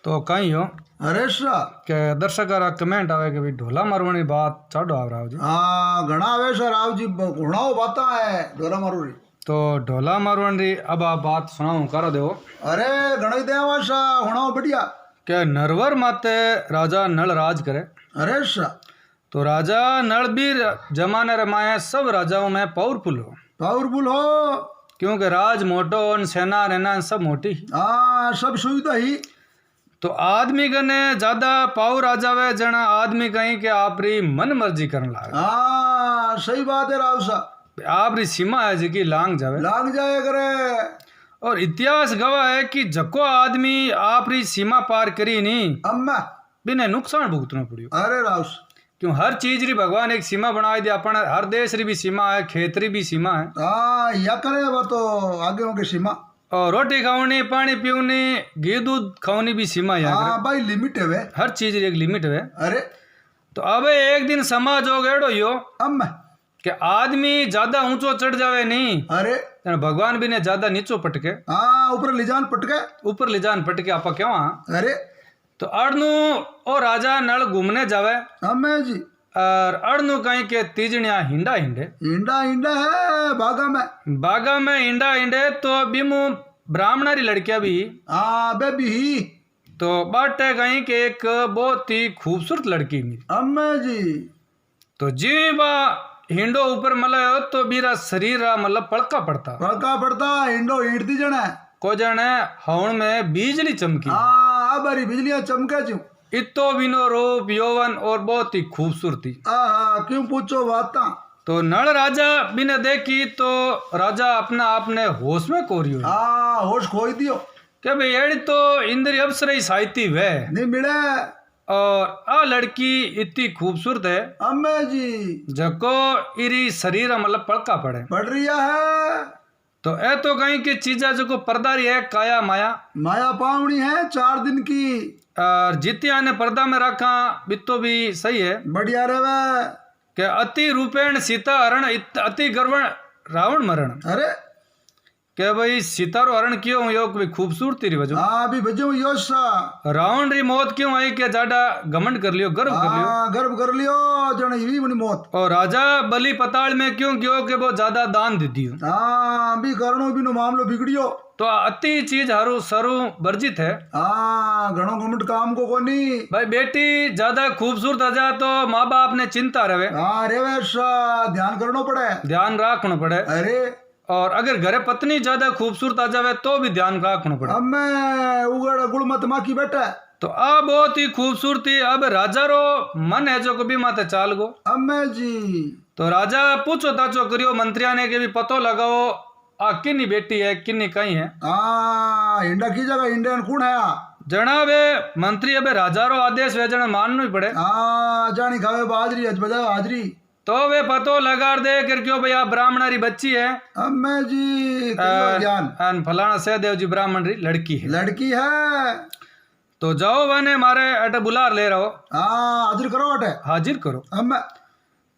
तो कहीं हो अरे सा के दर्शक कमेंट आवे कि भाई ढोला मारवानी बात चाडो आ रहा हो जी। हाँ घना आवे सर राव जी घुणाओ बाता है ढोला मारू री। तो ढोला मारवानी अब आप बात सुनाऊं करो देवो। अरे घणो देवा सा घुणाओ बढ़िया। के नरवर माते राजा नल राज करे। अरे सा तो राजा नल भी जमाने रमाए सब राजाओं में पावरफुल हो, पावरफुल हो क्योंकि राज मोटो और सेना रेना सब मोटी। हाँ सब सुविधा ही। तो आदमी कने ज्यादा पावर आ जावे जना आदमी कहीं के आपरी मन मर्जी करने लागे। हाँ सही बात है राव सा। आपरी सीमा है जी की लांग जावे लाग जाए करे। और इतिहास गवाह है कि जको आदमी आपरी सीमा पार करी नहीं अम्मा बिने नुकसान भुगतना पड़ियो। अरे राव सा क्यों हर चीज री भगवान एक सीमा बनाई दी। अपन हर देश री भी सीमा है, खेत री भी सीमा है। हाँ या करे वो तो आगे होंगे सीमा। और रोटी खावनी, पानी पीवनी, घी दूध खावनी भी सीमा है। हाँ भाई लिमिट है वे। हर चीज री एक लिमिट है। अरे तो अब एक दिन समाज हो गयो यो अम्मा कि आदमी ज्यादा ऊंचो चढ़ जावे नहीं, अरे भगवान भी ने ज्यादा नीचो पटके हाँ ऊपर ले जान पटके। ऊपर ले जान पटके आपा क्यों। अरे तो अड़नू ओ राजा नल घूमने जावे अम्मा जी और अड़नू कहीं के तीजनिया हिंडा हिंडे इंडा इंडा है बागा में हिंडा हिंडे। तो बीमू ब्राह्मणारी लड़कियां भी हाँ बेबी ही तो बाटे कहीं के एक बहुत ही खूबसूरत लड़की मिली। अम्मा जी तो जी बा हिंडो ऊपर मलायो तो बीरा शरीर मतलब पड़का पड़ता पड़ता इंडो ईटती जने को जाने हवन में बिजली चमकी। हाँ बारी बिजलियां चमके चू इतो बिनो रूप यौवन और बहुत ही खूबसूरती। हाँ क्यों पूछो बाता। तो नल राजा बिने देखी तो राजा अपना आपने होश में कोरियो हाँ होश खोई दियो कि भाई एड़ी तो इंद्र अप्सरा ही साहित्य वे नहीं मिले। और आ लड़की इतनी खूबसूरत है अम्मा जी जको इरी शरीर मतलब पड़का पड़े पड़ रही है। तो ए तो कहीं की चीजा जो पर्दारी है काया माया माया पावनी है 4 दिन की। और जितिया ने पर्दा में रखा बितो भी सही है। बढ़िया रे वे कि अति रूपेण सीता हरण अति गर्वण रावण मरण। अरे के भाई सीता रो हरण क्यों हुयो कि खूबसूरती री वजह। हाँ अभी बजो योसा रावण री मौत क्यों आई कि जाडा घमंड कर लियो, गर्व कर लियो। हाँ गर्व कर लियो जन ही बनी मौत। और राजा बलि पताल में क्यों गयो कि वो ज्यादा दान दे दियो। हाँ अभी करणो भी नो मामलो बिगड़ियो। तो अति चीज हारू सरू वर्जित है। हाँ घणो घमंड काम को कोनी। भाई बेटी ज्यादा खूबसूरत आ जा तो माँ बाप ने चिंता रहे। हाँ रे वैसा ध्यान करना पड़े, ध्यान रखना पड़े। अरे और अगर घरे पत्नी ज्यादा खूबसूरत आ जावे तो भी ध्यान रखना पड़े। अब मैं उगड़ गुड़ मत माकी बैठा। तो अब बहुत ही खूबसूरती अब राजा रो मन है जो कभी माते चाल गो। अब मैं जी तो राजा पूछो ताचो करियो मंत्रिया ने के भी पतो लगाओ आ किन्नी बेटी है किन्नी कहीं है। हाँ इंडा की जगह इंडियन कौन है। जनाबे मंत्री अबे राजा रो आदेश वे जन मानना ही पड़े। हाँ जानी खावे बाजरी अज बजा हाजरी। तो वे पतो लगा दे कर क्यों भैया ब्राह्मणारी बच्ची है। अब मैं जी ज्ञान फलाना सहदेव जी ब्राह्मण री लड़की है। लड़की है तो जाओ बने मारे अटे बुलार ले रहो। हाँ हाजिर करो अटे हाजिर करो। अब मैं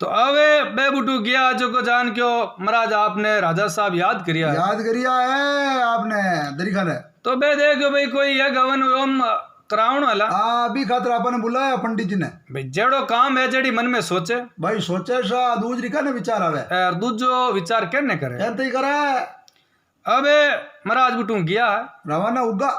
तो अवे बेबुटू गया जो को जान क्यों महाराज आपने राजा साहब याद करिया है आपने दरीखा ने। तो बे देखो भाई कोई है गवन ओम कराउन वाला। हाँ अभी खातर अपन बुलाया पंडित जी ने। भाई जेड़ो काम है जेड़ी मन में सोचे भाई सोचे सा दूसरी का ने विचार आवे और दूजो विचार कहने करे ऐसे ही करे। अबे महाराज बुटू गया है रवाना उगा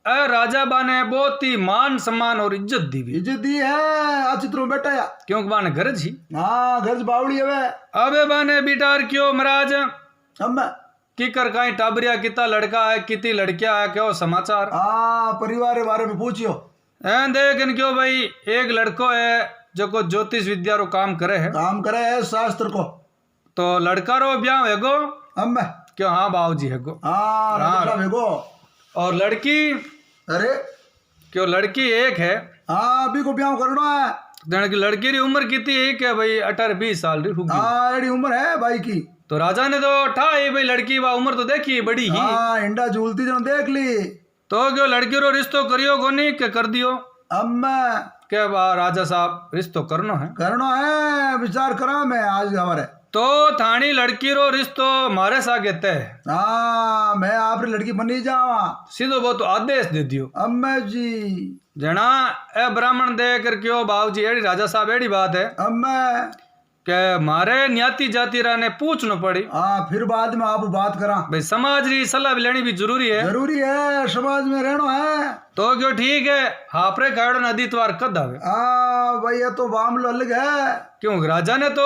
राजा बाने बहुत ही मान सम्मान और इज्जत दी भी। इज्जत दी है चित्रों बेटा या क्योंकि बाने गरज ही। हाँ गरज बावड़ी है। अबे बाने बिटार क्यों महाराज अब मैं की कर कहीं टाबरिया कितना लड़का है कितनी लड़कियां है क्यों समाचार। हाँ परिवार के बारे में पूछियो। देख क्यों भाई एक लड़को है जो को ज्योतिष विद्या रो काम करे है शास्त्र को। तो लड़का रो ब्याह है गो। अब मैं क्यों हाँ बाबू जी है गो। हाँ गो। और लड़की अरे क्यों लड़की एक है। हाँ अभी को ब्याह करना है। लड़की री उम्र कितनी एक है भाई 18-20 साल री होगी। हाँ एडी उम्र है भाई की। तो राजा ने तो ठाई भाई लड़की बा उम्र तो देखी बड़ी ही। हाँ इंडा झूलती जन देख ली। तो क्यों लड़की रो रिश्तो करियो कोनी के कर दियो। अब मैं क्या बा राजा साहब रिश्तो करनो है विचार करा मैं आज हमारे। तो थानी लड़की रो रिश्तो मारे सागे तय हाँ मैं आपरी लड़की बनी जावा सीधो बहुत आदेश दे दियो अम्मे जी जना ए ब्राह्मण दे कर क्यों बाबूजी एड़ी राजा साहब एड़ी बात है अम्मे के मारे न्याती जाति रा ने पूछनो पड़ी हाँ फिर बाद में आप बात करा भाई समाज री सलाह भी लेनी भी जरूरी है जरूरी है समाज में रहना है तो क्यों ठीक है हापरे काड़ो नदी त्वार कद आवे भाई ये तो मामलो अलग है क्यों राजा ने तो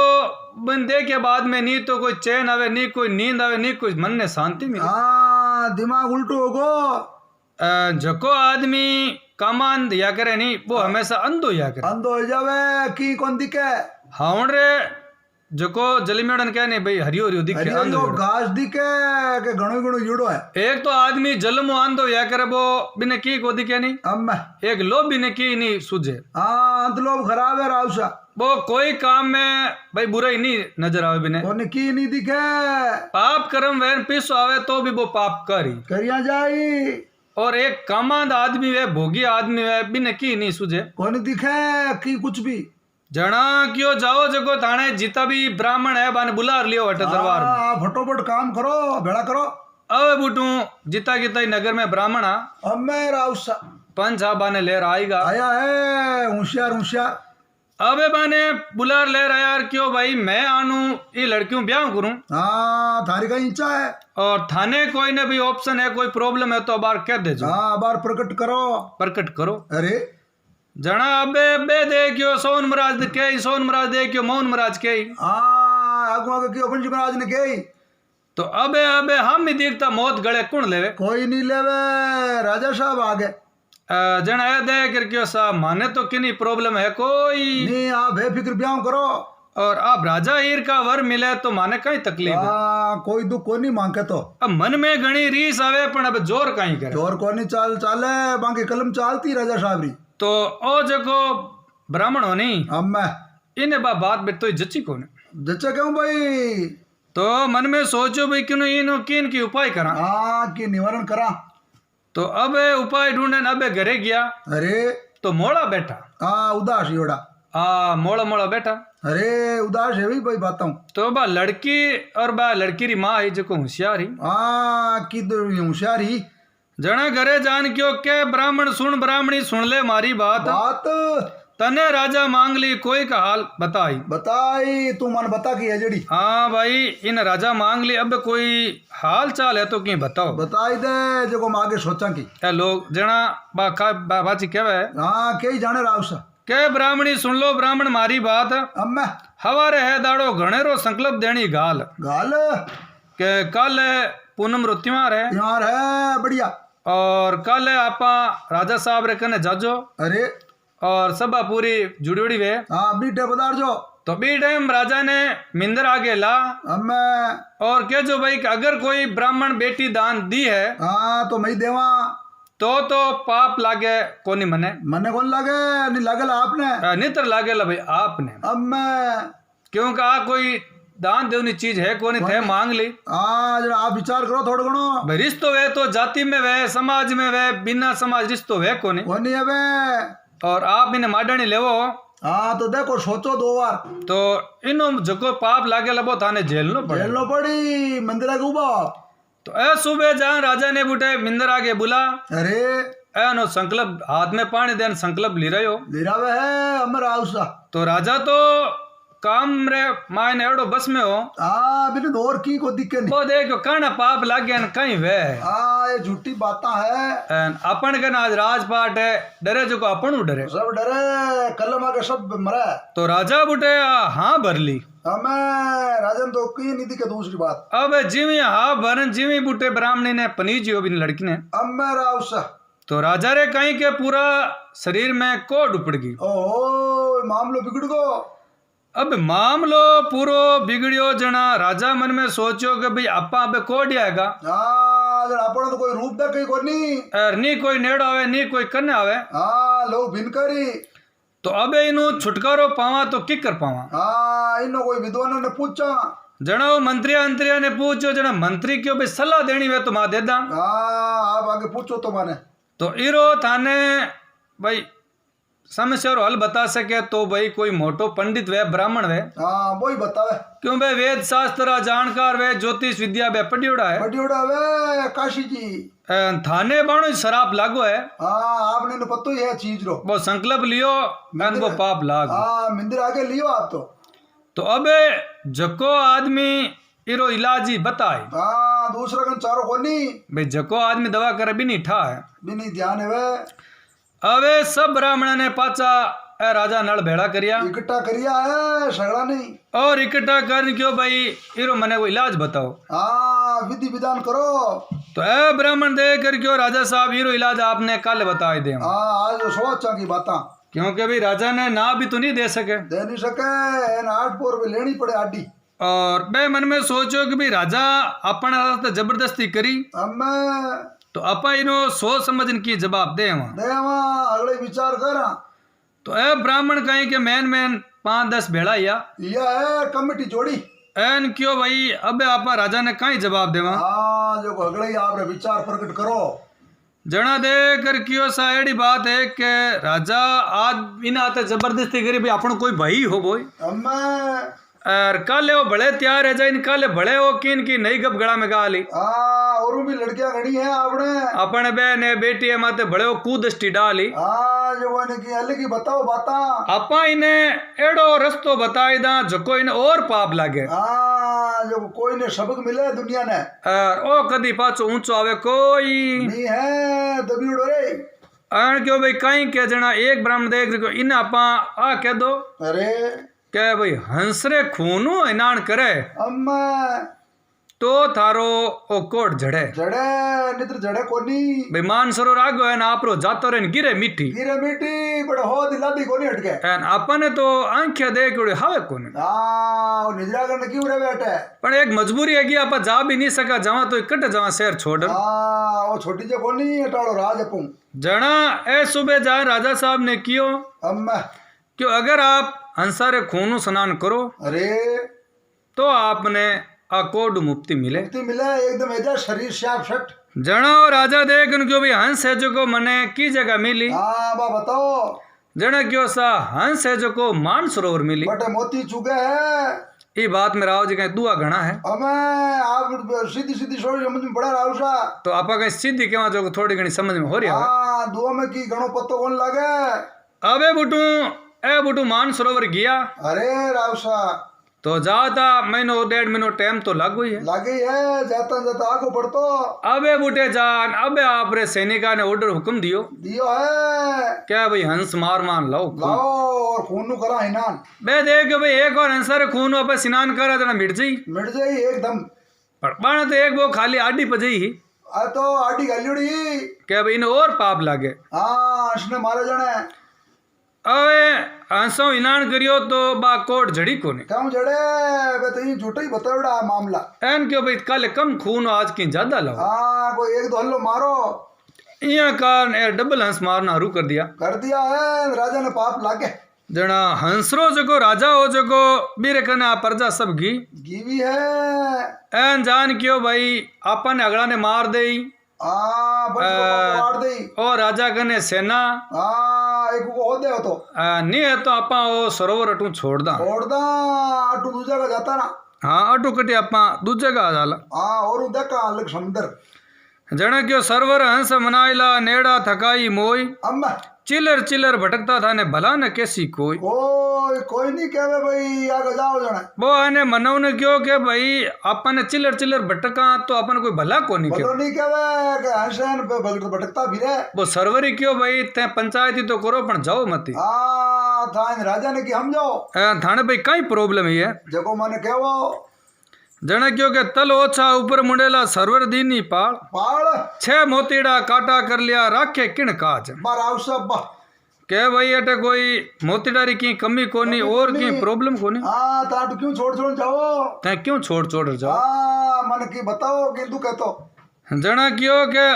बंदे के बाद में नी तो कोई चैन आवे नी कोई नींद आवे नी कोई मन ने शांति मिले दिमाग उल्टो होगो जको आदमी कामांध या करे नी वो हमेशा अंधो या करे अंधो हो जावे की कौन दिखे हाउन रे जको जलीमेड़न कहे नहीं भाई हरियो हरियो दिखे अरे अंधो यो जड़ो। घास दिखे के घणो घणो जुड़ो है एक तो आदमी जलमो अंधो या करे वो बिने की को दिखे नहीं अम्मे एक लोभ बिने की नहीं सूझे अंतलोब खराब है रावसा वो कोई काम में भाई बुराई नहीं नजर आवे बिने कोने की नहीं दिखे पाप कर्म वैन पिसो आवे तो भी वो पाप करी करिया जाई और एक कामांध आदमी वे भोगी आदमी वे बिने की नहीं सूझे कोने दिखे की कुछ भी जना क्यों जाओ जगो थाने जिता भी ब्राह्मण है बाने बुला लियो हटे दरबार में फटोफट काम करो भेड़ा करो अबे बुटू जिता किता ही नगर में ब्राह्मण आ अम्मे रावसा पंच साहब बाने लेर आएगा आया है होशियार होशियार अबे बाने बुलार ले रहा यार क्यों भाई मैं आनू ये लड़कियों ब्याह करूं थारी का इंचा है और थाने कोई ने भी ऑप्शन है कोई प्रॉब्लम है तो बार कह दे बार प्रकट करो प्रकट करो अरे जना अबे अबे देखियो सोन महाराज के सोन महाराज देखियो मोहन महाराज के आगू आगे क्यों पंच महाराज ने कही तो अबे अबे हम ही देखता मौत गले कौन लेवे कोई नहीं लेवे राजा साहब आगे जना ए दे कर क्यों साहब माने तो किनी प्रॉब्लम है कोई नहीं आप बेफिक्र ब्याह करो और अब राजा हीर का वर मिले तो माने कई तकलीफ है कोई दुख को नहीं मांगे तो अब मन में घनी रीस आवे पण अब जोर कहीं करे जोर को नहीं चाले बाकी कलम चालती राजा साहब री तो ओ जको ब्राह्मण हो नहीं अम्मे इन्हें बात बेट तो जच्ची कोने जच्चा क्यों भाई तो मन में सोचो भाई क्यों इनो किन की उपाय करा की निवारण करा तो अब उपाय ढूंढे अब घरे गया अरे तो मोड़ा बैठा उदास योड़ा मोड़ा मोड़ा बैठा अरे उदास है भाई बताऊं तो बा लड़की और बा लड़की री माँ है जो होशियार ही की होशियार ही जना घरे जान क्यों के ब्राह्मण सुन ब्राह्मणी सुन ले मारी बात तने राजा मांग ली कोई का हाल बताई तू मन बता की है जड़ी हाँ भाई इन राजा मांग ली अब कोई हाल चाल है तो की बताओ बताई दे जो को आगे सोचा की लोग जना बाची कहवे कई जाने रावसा के ब्राह्मणी सुन लो ब्राह्मण मारी बात अम्मे हवारे है दाड़ो घनेरो संकल्प देनी गाल के कल पूनम रो त्योहार है बढ़िया और कल आपा राजा साहब रे कने जाजो अरे और सभा पूरी जुड़ी उड़ी वे बीटे पदार जो तो बी टाइम राजा ने मिंदर आगे ला अम्मे और के जो भाई अगर कोई ब्राह्मण बेटी दान दी है तो मैं देवा तो पाप लागे कोनी मने कौन लागे नहीं लागेला आपने नितर लागेला भाई आपने अम्मे क्योंकि आ कोई दान देवनी चीज है कोनी थे मांग ली जरा आप विचार करो थोड़ा घणो भाई रिश्तो वे तो जाति में वे समाज में वे बिना समाज रिश्तो वे कोनी है वे और आप इन्हें माडणी लेवो तो देखो सोचो 2 बार तो इनो जको पाप लागे लबो थाने झेलनो पड़ी मंदिर के उबा तो ए सुबह जहां राजा ने बुटे मिंदर आगे बुला अरे नो संकल्प हाथ में पानी देन संकल्प ली रहे हो लिरावे है अमर आउसा तो राजा तो काम रे मायने एड़ो बस में हो बिन और की को दिक्कत नहीं वो देखो काना पाप लागे न कहीं वे ये झूठी बातें है अपन के आज राजपाट है डरे जो को अपन डरे सब डरे कलम आगे सब मरे तो राजा बुटे हाँ भर ली हमें राजन तो की नहीं दिक्कत दूसरी बात अब जिमी हाँ भरन जिमी बुटे ब्राह्मणी ने पनीजी हो बिन लड़की ने अमर आउसा तो राजा रे कहीं के पूरा शरीर में कोड उपड़ गई ओहो मामलो बिगड़ गो अब मामलो पूरो बिगड़ियो जना राजा मन में सोचो कि भाई आपा अब कोड आएगा अपन तो कोई रूप दे कहीं कोनी नी कोई नेड़ो आवे नी कोई कन्ने आवे लोग भिनकरी तो अब इनु छुटकारो पावा तो की कर पावा इनो कोई विद्वानों ने पूछा जना वो मंत्रिया ने पूछो जना मंत्री क्यों भाई सलाह देनी वे तो मां दे दा आप आगे पूछो तो माने तो इरो थाने भाई समस्या रो हल बता सके तो भाई कोई मोटो पंडित वे ब्राह्मण वे हाँ वही बतावे क्यों भाई वेद शास्त्र जानकार वे ज्योतिष विद्या वे पढ़ियोड़ा है बड़ियोड़ा वे काशी जी थाने बाणो शराब लागो है हाँ आपने तो पतो ही है चीज रो वो संकल्प लियो और वो पाप लाग हाँ मंदिर आगे लियो आप तो अबे जको आदमी इरो इलाज ही बताए हाँ दूसरा कन चारो कोनी भाई जको आदमी दवा करे भी नहीं ठा है भी नहीं ध्यान है वे अबे सब ब्राह्मण ने पाचा ए राजा नल भेड़ा करिया इकट्ठा करिया है सगड़ा नहीं और इकट्ठा कर क्यों भाई इरो मने को इलाज बताओ हाँ विधि विधान करो तो ए ब्राह्मण दे कर क्यों राजा साहब इरो इलाज आपने कल बताए दे हाँ आज वो सोचा की बाता क्योंकि भाई राजा ने ना भी तो नहीं दे सके दे नहीं सके इन 8 पोर पे लेनी पड़े आडी और मैं मन में सोचो कि भाई राजा अपना रास्ते जबरदस्ती करी हमें तो अपा इनो सोच समझ की जवाब दे वहां देवा अगले विचार कर तो ए ब्राह्मण कहीं के मैन 5-10 भेड़ा या यह है कमेटी जोड़ी एन क्यों भाई अबे आपा राजा ने कहीं जवाब देवा हाँ जो अगले ही आप विचार प्रकट करो जना दे कर क्यों सा एड़ी बात है कि राजा आज इन आते जबरदस्ती करी भाई अपन कोई भाई हो बोई हमें और काले वो बड़े तैयार है जाए काले बड़े हो कि इनकी नई गप गड़ा में गा ली हाँ और भी लड़कियां घड़ी हैं आपने अपने बहन है बेटी है माते बड़े वो कूदस्टी डाली हाँ जो वो की अलग ही बताओ बाता आपा इन्हें एड़ो रस्तो बताई दा जको इन्हें और पाप लागे हाँ जो कोई ने सबक मिले दुनिया ने और ओ कदी पाछो ऊंचो आवे कोई नहीं है दबी उड़ो रे अन क्यों भाई कहीं के जना एक ब्राह्मण देख रखो इन आपा आ कह दो अरे के भाई हंसरे खूनु इनान करे अम्मा तो थारो ओ कोट जड़े जड़े नित्र जड़े कोनी भाई मान सरोवर आगो है ना आपरो जातो रे गिरे मिट्टी गिरे मिट्टी बड़े हो दिलादी कोनी हटके एन आपने तो आंखें देख उड़े हावे कोने हाँ निद्रा करने क्यों रे बैठे पर एक मजबूरी है कि आप जा भी नहीं सका जावा तो इकट्ठे जावा शहर छोड़ हाँ वो छोटी जे कोनी हटाड़ो राज अपू जना ए सुबह जा राजा साहब ने कियो अम्मा कि अगर आप हंसारे खूनु स्नान करो अरे तो आपने अकोड मुक्ति मिले मुक्ति मिले एकदम ऐसा शरीर श्याप शट जना और राजा देख उनको भी हंस है जो को मने की जगह मिली हाँ बा बताओ जना क्यों सा हंस है जो को मान सरोवर मिली बटे मोती चुके है ये बात में राव जी का दुआ घना है हमें आप सीधी सीधी सोच समझ में बड़ा राव सा तो आपा कहीं सीधी के जो थोड़ी घनी समझ में हो रही है हाँ दुआ में की घणो पत्तो कौन लगे अबे बुटू मान सरोवर गया अरे राव सा तो जाता महीनो 1.5 महीनो टाइम तो लग गई है लगे है जाता जाता आगो बढ़तो अबे बूटे जान अबे आप रे सैनिका ने ऑर्डर हुक्म दियो है क्या भाई हंस मार मान लो लाओ और खून करा हिनान बे देख भाई एक बार हंसर खून पे स्नान करा जना मिट जाई एकदम पण तो एक वो खाली आडी पजई ही आ तो आडी गालियोड़ी क्या भाई इन्हें और पाप लागे हाँ इसने मारे जाने अबे हंसो इनान करियो तो बा कोट जड़ी कोने कम जड़े बे तो ये झूठा ही बताओड़ा मामला एन क्यों भाई कल कम खून आज की ज्यादा लाओ हाँ कोई एक दो हल्लो मारो इया कारण डबल हंस मारना रू कर दिया है राजा ने पाप लागे जना हंसरो जको राजा हो जको बीरे कने आ प्रजा सब गीवी है एन जान क्यों भाई आपन अगड़ा ने मार दे मार दे और राजा कने सेना एक को हो दे तो नहीं है तो आपा वो सरोवर अटू छोड़ दा अटू दूजा का जाता ना हाँ अटू कटी आपा दूजे का जाला हाँ और देखा अलग समुद्र जने क्यों सरवर हंस मनाइला नेड़ा थकाई मोई अम्मा चिलर चिलर भटकता था ने भला न कैसी कोई कोई नहीं कहवे भाई आगे जाओ जने वो आने मनव ने क्यों के भाई अपन चिलर चिलर भटका तो अपन कोई भला को नहीं क्यों नहीं कहवे के हंसन पे भटकता फिरे वो सरवरी क्यों भाई ते पंचायती तो करो पण जाओ मत हां थाने राजा ने कि हम जाओ थाने भाई कई प्रॉब्लम है जको माने कहवो जने क्यों के तल ओछा ऊपर मुंडेला सरवर दीनी पाल 6 मोतीड़ा काटा कर लिया राखे किण काज के भाई अटे कोई मोतीडारी की कमी कोनी और की प्रॉब्लम कोनी हां ता क्यों छोड़ जाओ ते क्यों छोड़ जाओ हां मन की बताओ कि तू कहतो जना क्यों के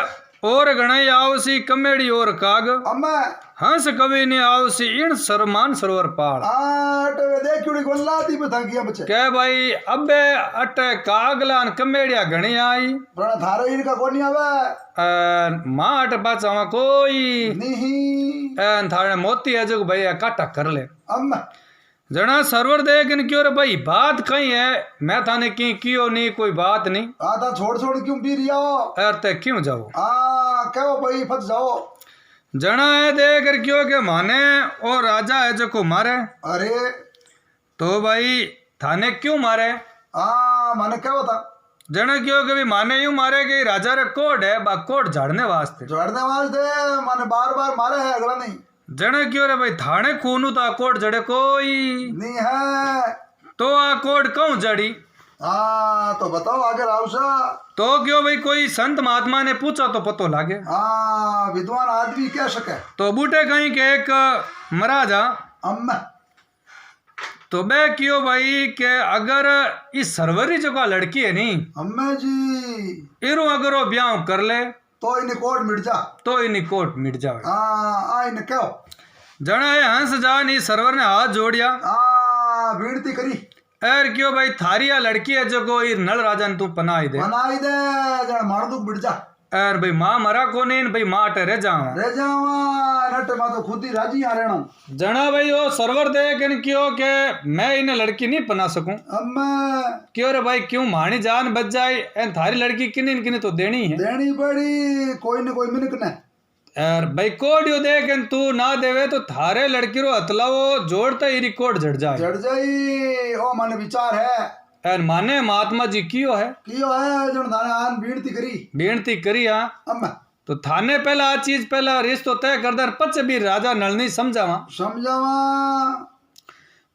और गणई आवसी कमेड़ी और काग अम्मा हंस कवि ने आवसी इन सरमान सरोवर पाल आट वे देखियोड़ी गोल्ला दी बथांगिया बच्चे के भाई अबे अटे कागला न कमेड़िया घणी आई पण थारे इनका कोनी आवे मां अटे पाचा कोई नहीं थाने मोती है जो भाई काटा कर ले अम्मा जना सरवर देख इन क्यों रे भाई बात कहीं है मैं थाने की कियो नहीं कोई बात नहीं आधा छोड़ छोड़ क्यों पी रिया हो यार ते क्यों जाओ कहो भाई फंस जाओ जना है देख कर क्यों के माने और राजा है जो को मारे अरे तो भाई थाने क्यों मारे माने क्या होता जना क्यों के भी माने यूं मारे कि राजा रे कोड है बा कोड झाड़ने वास्ते माने बार बार मारे है अगला नहीं जने क्यों रे भाई थाने खूनू तो आ कोड जड़े कोई नहीं है तो आ कोड क्यों जड़ी तो बताओ आगे रावसा तो क्यों भाई कोई संत महात्मा ने पूछा तो पतो लागे विद्वान आदमी कह सके तो बूटे कहीं के एक महाराजा अम्मा तो बे क्यों भाई के अगर इस सरवरी जो का लड़की है नहीं अम्मा जी इरू अगर वो ब्याह कर ले तो इन्हें कोट मिट जा तो इन्हीं कोट मिट जावे इन्हें क्यों जना ये हंस जान इस सरवर ने हाथ जोड़िया विनती करी एर क्यों भाई थारिया लड़की है जो को नल राजा ने तू पनाई दे जन मार दुख मिट जा एर भाई माँ मरा को नहीं भाई माँ अटे रह जावा नट मां तो खुद ही राजी आ रहना जना भाई वो सरवर देख इन क्यों के मैं इन्हें लड़की नहीं पना सकूं अम्मा क्यों रे भाई क्यों मानी जान बच जाए एन थारी लड़की किन्नी तो देनी है देनी पड़ी कोई न कोई मिनक ने यार भाई कोड यो देख तू ना देवे तो थारे लड़की रो हतलावो जोड़ता ही रिकॉर्ड झड़ जाए ओ मन विचार है यार माने महात्मा जी कियो है जन थाने आन बेनती करी हां अम्मा तो थाने पहला आ चीज पहला रिश्तो तय कर दर पच भी राजा नल नहीं समझावा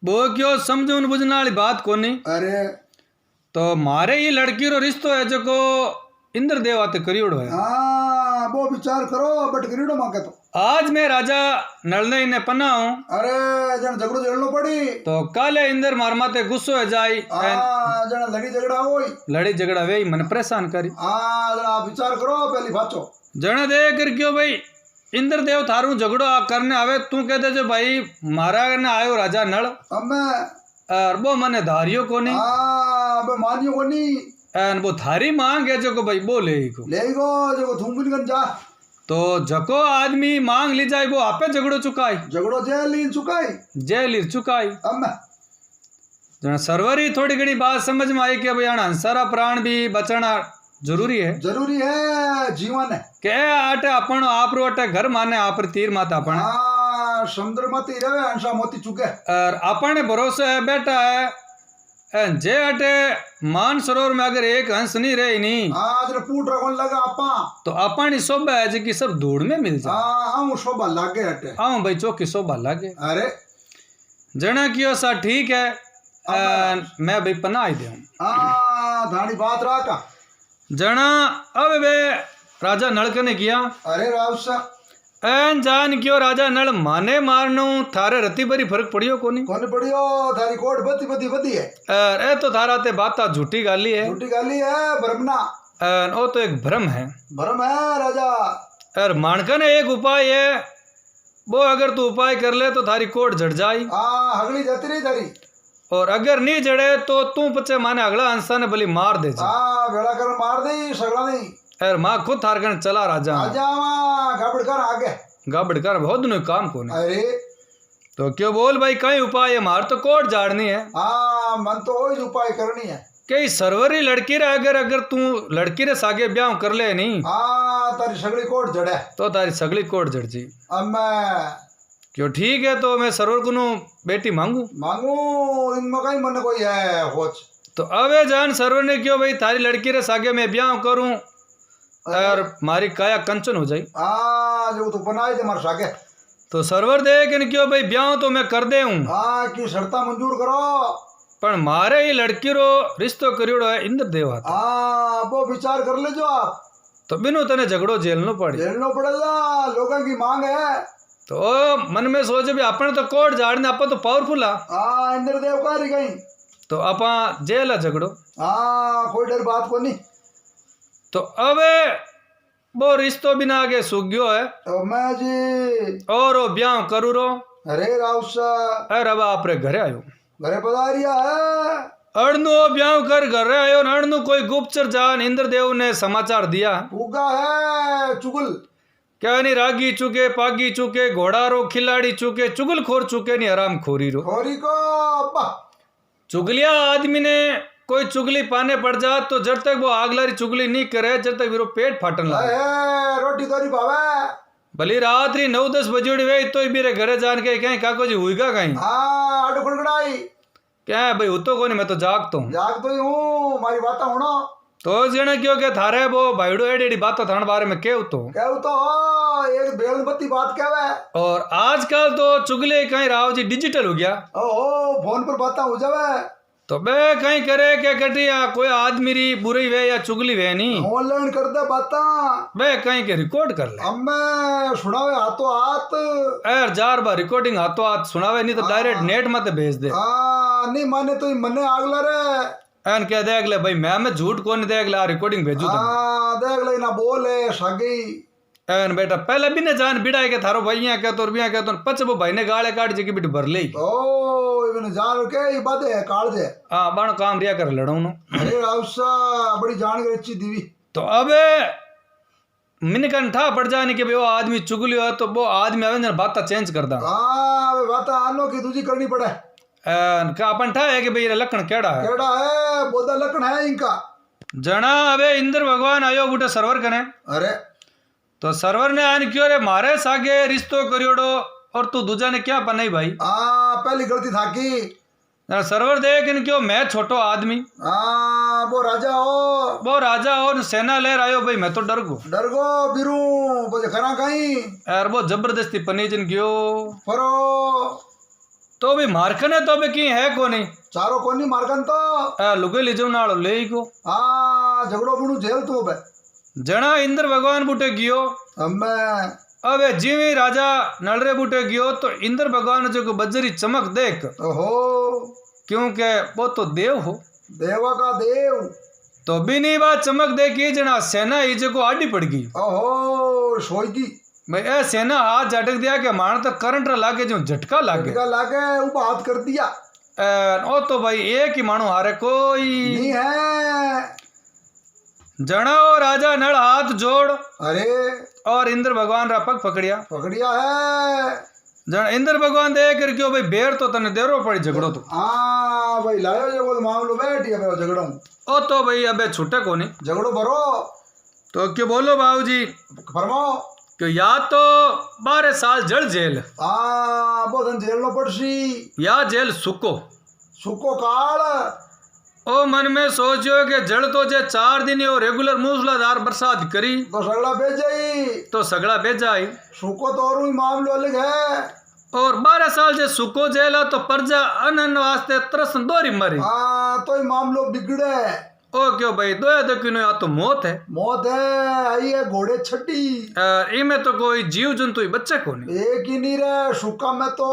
वो क्यों समझून बुझना वाली बात कोनी अरे तो मारे ही लड़की रो रिश्तो है जो को इंद्र देवाते करियोड़ो है वो विचार करो बट करियोड़ो मांगे तो आज मैं राजा नलने ने पन्ना हूँ अरे जन झगड़ो झेलनो पड़ी तो काले इंदर मार माते गुस्सो है जाई जन लड़ी झगड़ा होई लड़ी झगड़ा वे मन परेशान करी जन आप विचार करो पहली बाचो जन दे कर क्यों भाई इंद्र देव थारू झगड़ो करने आवे तू कहते जो भाई मारा ने आयो राजा नल और वो मने धारियो को नहीं मानियो को नहीं एन वो थारी मांग है जो को भाई वो ले गो जो को थूम कर जा तो जको आदमी मांग ली जाए वो आपे झगड़ो चुकाई जेल चुकाई जना सरवरी थोड़ी घड़ी बात समझ में आई कि भाई हंसारा प्राण भी बचाना जरूरी है जीवन है के आटे अपन आप रो अटे घर माने आप तीर माता अपन समुद्र मती रहे हंसा मोती चुके और अपन भरोसा है बेटा है जे अटे मान सरोवर में अगर एक हंस नहीं रहे नहीं पूट रखने लगा आपा तो अपन ही शोभा है जी सब धूड़ में मिल जाए शोभा लागे अटे भाई चौकी शोभा लागे अरे जना कियो सा ठीक है मैं भाई पना ही दे धानी बात रहा जना अब वे राजा नलक ने किया अरे रावसा एन जान क्यों राजा नल माने मारनो थारे रति भरी फर्क पड़ियो कोनी पड़ियो थारी कोट बती है ए तो थारा ते बाता झूठी गाली है भ्रमना ओ तो एक भ्रम है राजा और मानका ने एक उपाय है वो अगर तू उपाय कर ले तो थारी कोट झड़ जाई अगली जाती रही थारी और अगर नहीं जड़े तो तू पचे माने अगला अंसा ने भली मार दे बेड़ा कर मार दे सगला नहीं यार माँ खुद थार कर चला राजा गाबड़ कर बहुत दिन काम को नहीं अरे तो क्यों बोल भाई कई उपाय है मार तो कोट झाड़नी है मन तो वही उपाय करनी है कई सरवरी लड़की रे अगर तू लड़की रे सागे ब्याह कर ले नहीं तारी सगली कोट जड़े तो तारी सगली कोट जड़ जी क्यों ठीक है तो मैं सरवर को बेटी मांगू इनमें कहीं मन कोई है होच तो अबे जान सरवर ने क्यों भाई थारी लड़की रे सागे में ब्याह करूं और मारी काया कंचन हो जाई जो तो बनाए दे मार सागे तो सरवर देख इन क्यों भाई ब्याह तो मैं कर दे हूं की शर्ता मंजूर करो पर मारे ही लड़की रो रिश्तो करियोड़ो है इंद्र देवा वो विचार कर ले जो आप तो बिनु तने झगड़ो झेलनो पड़ेगा लोगों की मांग है तो मन में सोचे भी अपन तो कोट झाड़ने अपन तो पावरफुल है इंद्र देव का रही गई तो आपा जेल झगड़ो कोई डर बात को नहीं तो अब वो रिश्तो बिना आगे सूख गयो है मैं जी और वो ब्याह करू रो। अरे राव सा अरे अब आपरे घरे आयो घरे पधारिया है अड़नु ब्याह कर घरे आयो न अड़नु कोई गुप्तचर जान इंद्रदेव ने समाचार दिया उगा है चुगल क्या नहीं रागी चुके पागी चुके घोड़ा रो खिलाड़ी चुके चुगल खोर चुके नहीं हराम खोरी रो खोरी को अब्बा चुगलिया आदमी ने कोई चुगली पाने पड़ जा तो जब तक वो आगलारी चुगली नहीं करे जब तक मेरा पेट फाटन लगे रोटी तोरी पावे भली रात्रि 9-10 बजे उड़ी वे तो मेरे घरे जान के कहीं काको जी हुईगा कहीं हाँ आडू खड़खड़ाई क्या है भाई उतो को नहीं मैं तो जागता हूँ जाग तो ही हूँ मारी बात होना तो जने क्यों के थारे वो भाईडो एडी बात थाने बारे में केव तो कहू तो एक बेलबत्ती बात कहवे और आजकल तो चुगले कहीं राव जी डिजिटल हो गया ओहो फोन पर बात हो जावे तो बे कहीं करे क्या कटिया कोई आदमी री बुरी वे या चुगली वे नहीं ऑनलाइन कर दे बात बे कहीं के रिकॉर्ड कर ले अब मैं सुनावे हाथों हाथ यार जार बार रिकॉर्डिंग हाथों हाथ सुनावे नहीं तो डायरेक्ट नेट मत भेज दे नहीं माने तो मने आगला रे एन क्या देख ले भाई मैं झूठ को नहीं देख ले रिकॉर्डिंग भेजू देख ले ना बोले सगी एन बेटा पहले भी ने जान बिड़ाए के थारो भैया के तो बिया के तो पच वो भाई ने गाले काट जी की बिट भर ले ओ इवन जान के ये बात है काट दे हां बण काम रिया कर लड़ो नो अरे रावसा बड़ी जान के अच्छी दीवी तो अब मिन कंठा पड़ जाने के वो आदमी चुगली हो तो वो आदमी आवे ना बात चेंज कर दा हां बात आनो की दूजी करनी पड़े का अपन ठा है कि भाई लखन केड़ा है बोदा लखन है इनका जना अबे इंद्र भगवान आयो बूटे सर्वर कने अरे तो सर्वर ने आन क्यों रे मारे सागे रिश्तो करियोड़ो और तू दूजा ने क्या बनाई भाई पहली गलती था की सर्वर देख इन क्यों मैं छोटो आदमी वो राजा हो सेना ले आयो भाई मैं तो डर गो बिरू बोले खरा कहीं यार वो जबरदस्ती पनीजन क्यों फरो तो भी मारखन है तो भी की है कोनी चारों कोनी मारखन तो लुगे ले जाओ नालो ले ही को झगड़ो बुणु जेल तो बे जना इंद्र भगवान बूटे गियो अबे जीवी राजा नलरे बूटे गियो तो इंद्र भगवान जो बजरी चमक देख ओहो क्योंकि वो तो देव हो देवा का देव तो बिनी बात चमक देखी जना सेना ही जो आडी पड़ गई ओहो सोईगी भाई ए सेना हाथ झटक दिया के मार तो करंट लागे जो झटका लागे वो हाथ कर दिया ओ तो भाई एक ही मानो हारे कोई नहीं है जना और राजा नल हाथ जोड़ अरे और इंद्र भगवान रा पग पकड़िया है जन इंद्र भगवान देख कर क्यों भाई बेर तो तने देरो पड़ी झगड़ो तो भाई लायो जो मामलो बैठ गया झगड़ो ओ तो भाई अबे छूटे को नहीं झगड़ो भरो तो क्यों बोलो बाबूजी फरमाओ क्यों या तो 12 साल जल जेल बहुत जेल नो पड़सी या जेल सुको काल ओ मन में सोचियो कि जड़ तो जे 4 दिन और रेगुलर मूसलाधार बरसात करी तो सगड़ा बेजाई सुको तो और मामलो अलग है और 12 साल जे सुको जेला तो प्रजा अनन वास्ते तरस दोरी मरी तो मामलो बिगड़े ओ क्यों भाई दो किनो या तो मौत है आई है घोड़े छठी इमे तो कोई जीव जंतु ही बच्चे को नहीं एक ही नहीं रे सुका में तो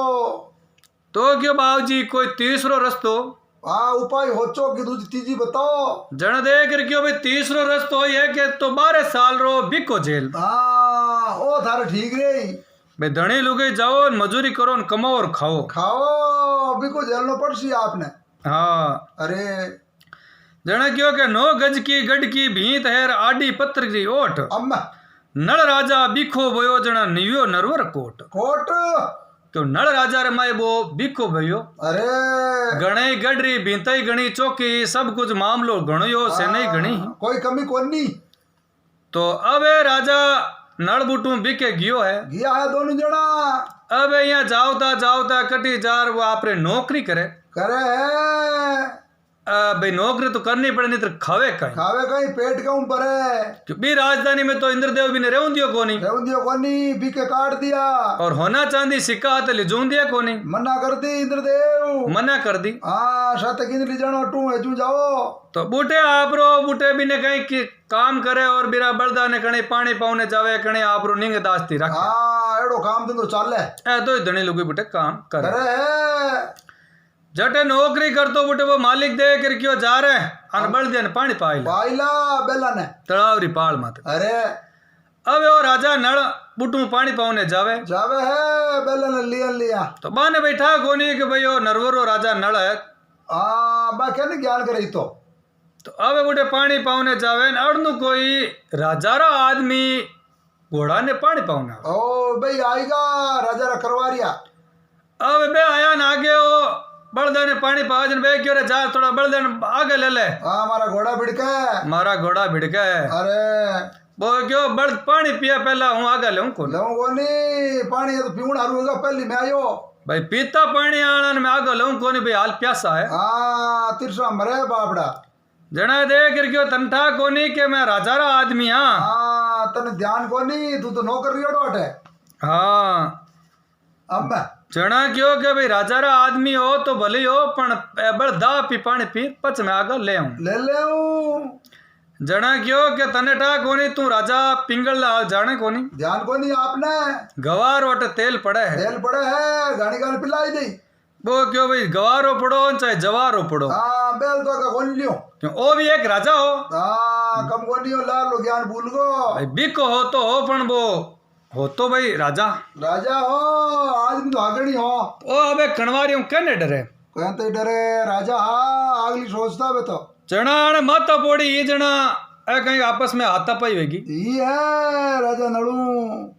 क्यों बाबूजी कोई तीसरो रस्तो उपाय होचो की दूसरी तीजी बताओ जन देख क्यों भाई तीसरो रस्तो है कि तो 12 साल रो बिको जेल ओ थारे ठीक रे भाई धनी लुगे जाओ मजूरी करो कमाओ और खाओ बिको जेल नो पड़सी आपने हाँ अरे जन क्यों के 9 गज की गढ़ की भीत हैर आडी पत्र की ओट नल राजा बिखो भयो जना निव्यो नरवर कोट तो नल राजा रे माए वो बिको भयो अरे गणे गडरी भीतई गणी चौकी सब कुछ मामलो गणयो से नहीं गणी कोई कमी कोनी तो अब राजा नल बुटू बिके गया है दोनों जना अब यहाँ जावता कटी जार वो आपरे नौकरी करे भाई नौकरी तो करनी पड़े नहीं तो खावे कहीं पेट कौन पर है भी राजधानी में तो इंद्रदेव भी ने रेउन दियो कोनी बीके काट दिया और होना चांदी सिक्का हाथ ले जून दिया कोनी मना कर दी इंद्रदेव मना कर दी साथ इंद्र जानो टू है जाओ तो बूटे भी ने कहीं कि काम करे और बिरा बलदा ने कहीं पानी पाउने जावे कहीं आपरो निंग दास्ती रखे एड़ो काम तो चाले तो धनी लोग बूटे काम करे जटे नौकरी करतो बूटे वो मालिक दे कर क्यों जा रहे अन बल दिया पानी पाइला बेला ने तड़ावरी पाल मत अरे अब वो राजा नल बुटू पानी पाउने जावे जावे है बेले ने लिया तो बाने बैठा कोनी कि भाई वो नरवरो राजा नल है बा क्या नहीं ज्ञान करे तो अब बुटे पानी पाउने जावे न अड़नु कोई राजारा आदमी घोड़ा ने पानी पाउने ओ भाई आएगा राजा रा करवारिया अब बे आया न आगे वो बलदे ने पानी पाजन बे क्यों रे जा थोड़ा बलदे आगे ले ले हमारा घोड़ा भिड़का है मारा घोड़ा भिड़का है अरे वो क्यों बल्द पानी पिया पहला हूँ आगे ले को नहीं पानी है तो पीवण हारूंगा पहली मैं आयो भाई पीता पानी आना मैं आगे लूं कोनी भाई हाल प्यासा है हाँ तिरसा मरे बापड़ा जना देख क्यों तंठा कोनी के मैं राजा रा आदमी हाँ तने ध्यान कोनी तू तो नौकर रियोड़ो अटे हाँ अब मैं जना क्यों के भाई राजा रा आदमी हो तो भले हो पण बड़ दा पी पानी पी पच मैं आगे ले आऊं ले जना क्यों के तने ठा कोनी तू राजा पिंगल जाने कोनी ध्यान कोनी आपने गवार वट तेल पड़े है तेल पड़े है गाड़ी गाल पिलाई दी वो क्यों भाई गवारो पड़ो चाहे जवारो पड़ो हाँ बेल तो का खोल लियो क्यों ओ भी एक राजा हो हाँ कम कोनी हो लाल लो ज्ञान भूल गो भाई बिको हो तो हो पण वो हो तो भाई राजा राजा हो आदमी तो आगणी हो ओ अबे कणवारी हूँ कहने डरे कहते डरे राजा हाँ अगली सोचता बे तो जना ने माता पोड़ी ये जना ए कहीं आपस में हाथापाई होगी ये है राजा नड़ू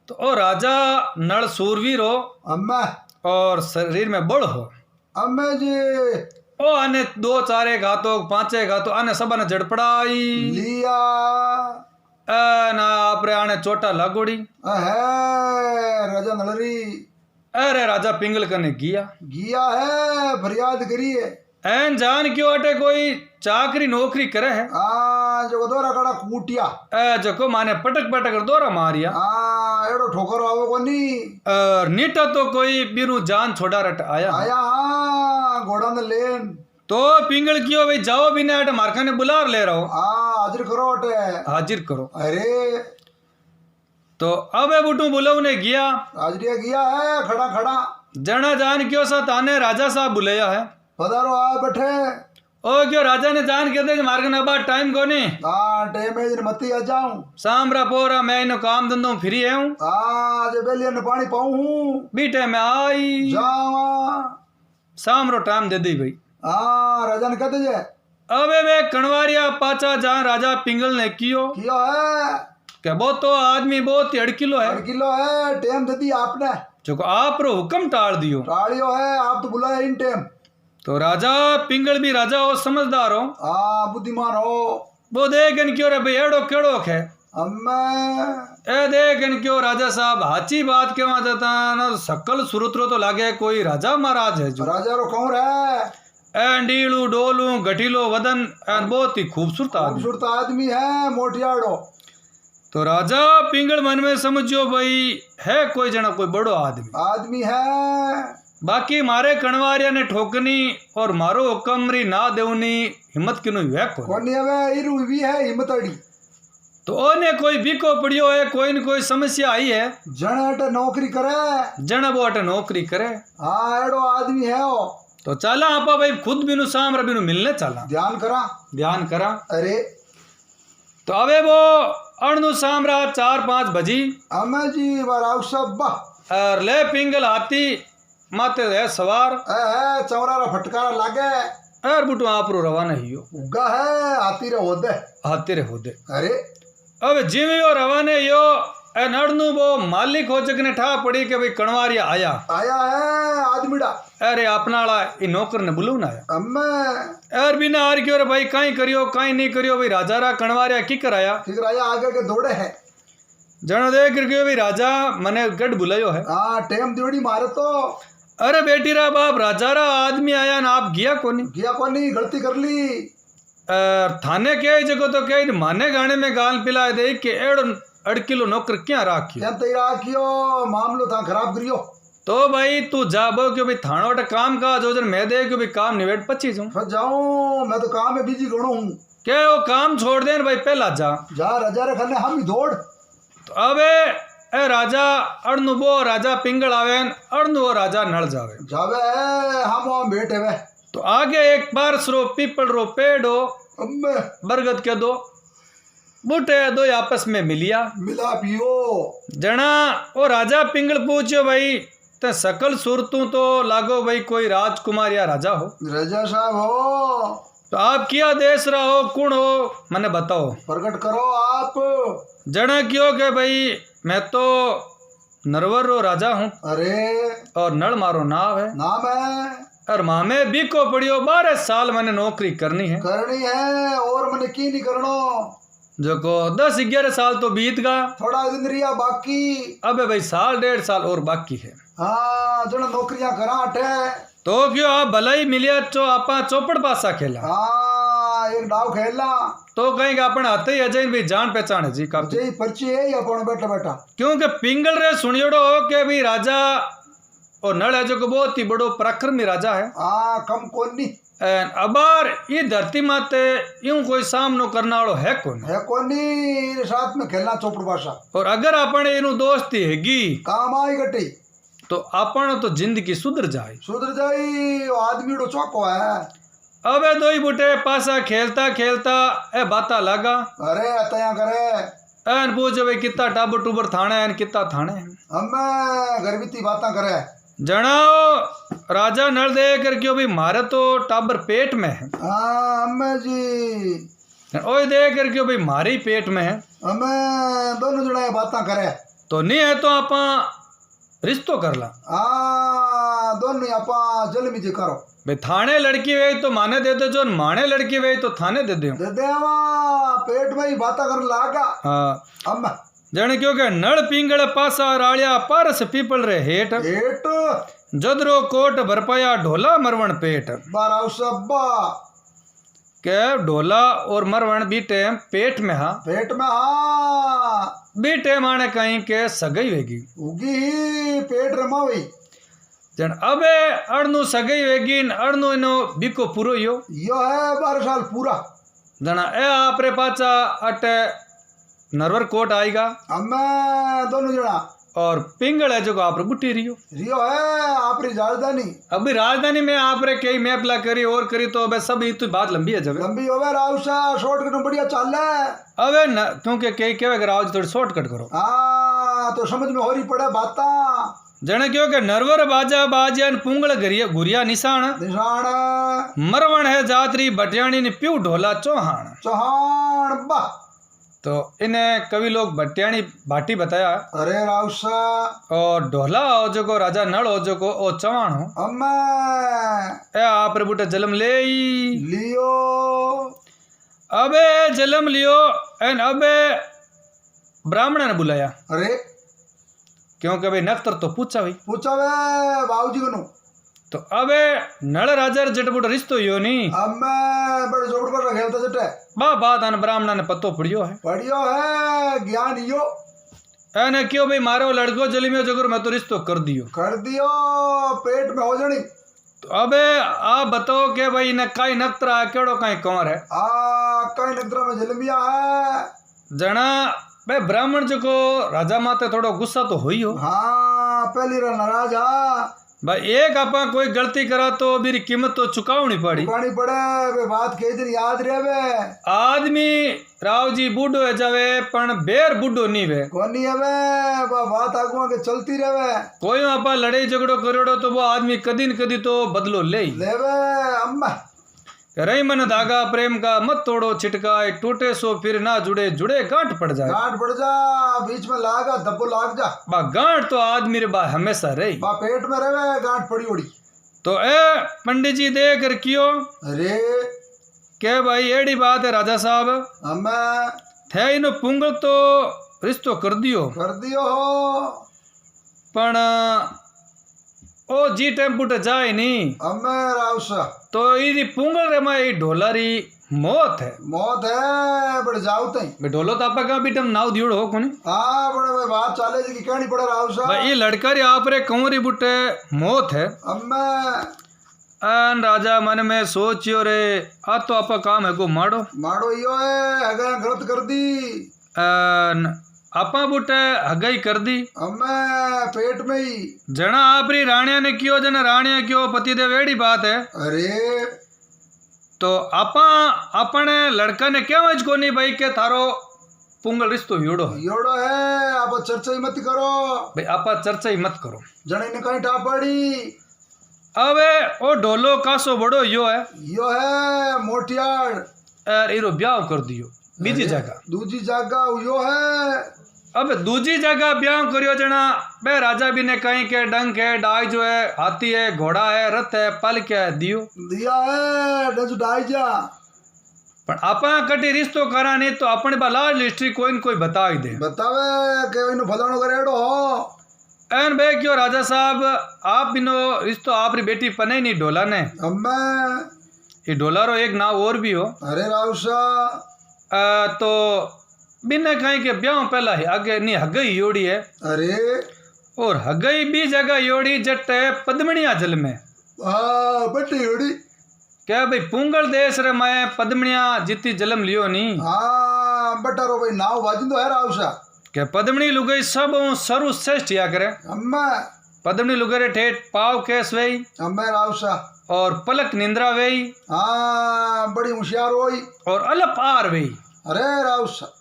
तो ओ राजा नल सूरवीर हो अम्मा और शरीर में बड़ हो अम्मा जी ओ आने 2 4 एक हाथों 5 एक हाथों आने सब ने झड़पड़ाई लिया ना आपरे आने चोटा लागोड़ी है राजा नलरी अरे राजा पिंगल कने गिया है फरियाद करिए एन जान क्यों अटे कोई चाकरी नौकरी करे है जो दोरा कड़ा कूटिया जको माने पटक पटक दोरा मारिया एड़ो ठोकर आवो कोनी और नीटा तो कोई बीरू जान छोड़ा रट आया हाँ घोड़ा ने लेन तो पिंगल क्यों भाई जाओ बिना अटे मारखा ने बुला ले रहा हो हाजिर करो अटे हाजिर करो अरे तो अब बुटू बुलाऊ ने गया हाजिरिया गया है खड़ा खड़ा जना जान क्यों सा ताने राजा साहब बुलाया है पधारो आ बैठे ओ क्यों राजा ने जान कहते कि मार्ग नबा टाइम को नहीं टाइम है मती आ जाऊं सामरा पोरा मैं इन काम धंधों फ्री है हूँ आज बेलिया ने पानी पाऊं हूँ बीटे में आई जावा सामरो टाइम दे दी भाई राजा ने कहते जे अबे वे कणवारिया पाचा जहाँ राजा पिंगल ने कियो है क्या वो तो आदमी बहुत ही अड़किलो है है टाइम दे दी आपने जो आप रो हुक्म टाल दियो टालियो है आप तो बुलाया इन टाइम तो राजा पिंगल भी राजा हो समझदार हो बुद्धिमान हो वो देख क्यों रे भाई एड़ो केड़ो है ए देख क्यों राजा साहब हाची बात क्यों देता ना सकल सुरतरो तो लागे कोई राजा महाराज है जो राजा रो कौन है डीलू डोलू गठीलो वदन बहुत ही खूबसूरत आदमी है मोटियाड़ो तो राजा पिंगल मन में समझो भाई है कोई जना कोई बड़ो आदमी है बाकी मारे कणवारिया ने ठोकनी और मारो हुक्मरी ना देवनी हिम्मत किनु कोनी है हिम्मत अड़ी तो ओने कोई बीको पड़ियो है कोई न कोई समस्या आई है जन अटे नौकरी करे जन वो अटे नौकरी करे एड़ो आदमी है वो तो चला आपा भाई खुद बिनु सामरा बिनु मिलने चला ध्यान करा अरे तो अबे वो अणनु सामरा 4-5 बजी अम्मा जी सब और ले पिंगल हाथी माते है सवार चौरारा फटकारा लागे और बुटू आप रो रवाना हियो उगा है हाथी रे होदे अरे अब जिमी यो रवाने यो नड़नु वो मालिक हो जगने ठा पड़ी के भाई कणवारिया आया है आदमीड़ा अरे अपनाला ये नौकर ने बुलाऊ ना आया अम्मा और बिना आर क्यों रे भाई काई करियो काई नहीं करियो भाई राजा रा कणवारिया की कराया आगे के दौड़े है जन देख करके भाई राजा मने गढ़ बुलायो है टेम दौड़ी मारे तो अरे बेटी रा बाप राजा रा आदमी आया ना आप गया कोनी गलती कर ली थाने के जगह तो क्या माने गाने में गाल पिला दे के एड़ो अड़किलो नौकर क्या राखियो मामलो था खराब करियो तो भाई तू जाबो क्यों भाई थाना वाटे काम का जोजन मैं दे क्यों भाई काम निवेट 25 हूँ जाऊं मैं तो काम में बिजी गणो हूँ क्या वो काम छोड़ दे भाई पहला जा राजा रे खने हम ही दौड़ तो अबे ए राजा अड़नु बो राजा पिंगल आवे अड़नु वो राजा नल जावे हम बैठे वे तो आगे एक बार सरो पीपल रो पेड़ हो बरगद के दो बूटे दो आपस में मिलिया मिला पियो जना ओ राजा पिंगल पूछो भाई ते सकल सुरतू तो लागो भाई कोई राजकुमार या राजा हो राजा साहब हो तो आप क्या देश रहा हो कौन हो मने बताओ प्रकट करो आप जना क्यों के भाई मैं तो नरवर रो राजा हूँ अरे और नल मारो नाव है नाम है और मामे बीको पड़ियो 12 साल मैंने नौकरी करनी है करनी है और मैंने की नहीं करनो जो को 10-11 साल तो बीत गा थोड़ा दिन रिया बाकी अबे भाई साल 1.5 साल और बाकी है हाँ जो नौकरियां करा है तो क्यों आप भलाई मिलिया चो आपा चौपड़ पासा खेला हाँ एक डाव खेलना तो कहीं अपन आते ही अजय भी जान पहचान है जी का जी पर्ची है या अपन बैठा बैठा क्योंकि पिंगल रे सुनियोड़ो के भी राजा और नल है जो को बहुत ही बड़ो पराक्रमी राजा है हाँ कम कौन नहीं अबार ये धरती माते यूं कोई सामनो करना वालो है कौन है कौन नहीं साथ में खेलना चौपड़ भाषा और अगर अपन इनु दोस्ती हैगी काम आई गटी तो अपन तो जिंदगी सुधर जाए सुधर जाई वो आदमी उड़ो चौको है अबे दो ही बुटे पासा खेलता खेलता ए बाता लगा अरे अतया करे एन पूछो भाई कितना टाबर टूबर थाने एन कितना थाने हमें गर्भवती बातें करे जनाओ राजा नल दे कर क्यों भाई मारे तो टाबर पेट में है हाँ हमें जी ओए दे कर क्यों भाई मारे ही पेट में है हमें दोनों जने बातें करे तो नहीं है तो आप रिश्तो कर ला हाँ दोनों आपा जल में जी करो भाई थाने लड़की वे तो माने दे दो जो माने लड़की वे तो थाने दे दो दे देवा पेट में ही बातें कर लागा हाँ हम जन क्यों के नल पिंगल पासा रालिया पारस पीपल रे हेठ पेट जदरो कोट भरपाया ढोला मरवण पेट बाराव सब्बा के ढोला और मरवण बीटे पेट में हा पेट में हाँ बीटे माने कहीं के सगई वेगी उगी ही पेट रमावी जन अबे अड़नु सगई वेगी अड़नु इनो बिको पूरो यो है 12 साल पूरा जना ए आपरे पाचा अटे नरवर कोट आएगा हमें दोनों जना और पिंगल है जो आप बुट्टी रियो रियो है आपरी राजधानी अभी राजधानी में आप रे कई मैपला करी और करी तो अबे सब ये तो बात लंबी है जब लंबी होवे रावसा शॉर्टकट में बढ़िया चल है अबे न क्योंकि कई कहे राज थोड़ी शॉर्टकट करो हाँ तो समझ में हो रही पड़े बाता जने क्यों के नरवर बाजा बाजन पुंगल गरिया गुरिया निशान निशान मरवण है जातरी बटियाणी ने प्यू ढोला चौहान चौहान बा तो इन्हें कवि लोग बटियाणी भाटी बताया अरे रावसा और ढोला हो जो को राजा नल हो जो को ओ चौहान हो अम्मा ए आप रे बुटे जलम ले लियो अबे जलम लियो एन अबे ब्राह्मण ने बुलाया अरे क्योंकि भाई नख्तर तो पूछा भाई पूछा वे बाबूजी को तो अबे नल राजा जटबुट रिश्तो यो नहीं अम्मा बड़े जोड़ पर खेलता जटे बात आन ब्राह्मण ने पतो पड़ियो है पढ़ियो है ज्ञान यो एने क्यों भाई मारो लड़को जली में जगर मैं तो रिश्तो कर दियो पेट में हो जानी तो अबे आप बताओ के भाई इन्हें काई नख्तरा केड़ो काई कंवर है कई नगरा में जलमिया है जना भाई ब्राह्मण जो को राजा माते थोड़ो गुस्सा तो हुई हो हाँ पहली रा नाराज हा भाई एक आपा कोई गलती करा तो मेरी कीमत तो चुकावनी पड़ी चुकानी पड़े वे बात कई दिन याद रहे आदमी राव जी बूढ़ो है जावे पण बेर बूढ़ो नहीं वे कोनी हवे बात आगुआ के चलती रहे कोई आपा लड़ाई झगड़ो करोड़ो तो वो आदमी कदी न कदी तो बदलो ले लेवे अम्मा रही मन धागा प्रेम का मत तोड़ो छिटकाए टूटे सो फिर ना जुड़े जुड़े गांठ पड़ जाए गांठ पड़ जा बीच में लागा दब्बो लाग जा बा गांठ तो आदमी रे बा हमेशा रही बा पेट में रहे गांठ पड़ी उड़ी तो ए पंडित जी दे कर कियो अरे के भाई एड़ी बात है राजा साहब अम्मा थे इन पुंगल तो रिश्तो कर दियो हो पण ओ जी टेम्पू टे जाए नहीं अम्मा रावसा तो इरी पुंगल रे माई ढोलारी मौत है बड़े जाओ तई ढोलो तो आपका भी टम नाव दियोड़ हो कोनी हाँ बड़े बात चाले जी की कहनी पड़े रावसा भाई ये लड़का रे आप रे कंवरी बुटे मौत है अम्मा अन राजा मन में सोचियो रे आ तो आपका काम है को माड़ो यो है अगर गलत कर दी अन आपा बुटे हगाई कर दी अम्मा पेट में ही जना आपरी राणिया ने कियो जना राणिया क्यों पति दे वेड़ी बात है अरे तो आपा अपने लड़का ने क्या वज को नहीं भाई के थारो पुंगल रिश्तो योड़ो है योड़ो है आप चर्चा ही मत करो भाई आपा चर्चा ही मत करो जने ने कहीं टा पड़ी अबे ओ ढोलो कासो बड़ो यो है यो है मोटियार यार इरो ब्याह कर दियो बीजी जगह दूजी जगह यो है अब दूजी जगह ब्याह करियो जना बे राजा भी ने कहीं के डंक है डाई जो है हाथी है घोड़ा है रथ है पल क्या है दियो दिया है डज डाई जा पर आपा कटी रिश्तो करा नहीं तो अपने बालाज हिस्ट्री कोई न कोई बता ही दे बतावे के इनु फलाणो करेड़ो हो एन बे क्यों राजा साहब आप बिनो रिश्तो आपरी बेटी पने नहीं ढोला ने अम्मा ये ढोला रो एक नाव और भी हो अरे राउसा तो बिना कहीं के ब्याह पहला ही आगे नहीं हगई योड़ी है अरे और हगई भी जगह योड़ी जट है पद्मनिया जल में बटी योड़ी क्या भाई पुंगल देश रे मैं पद्मनिया जितनी जलम लियो नहीं हाँ बटा रो भाई नाव बाजिंदो है राउसा क्या पद्मनी लुगई सब सर्व श्रेष्ठ या करे अम्मा पद्मनी लुगरे ठेठ पाव केस वेई अम्मा राउसा और पलक निंद्रा वेई हाँ बड़ी होशियार होई और अलपार वेई अरे राउसा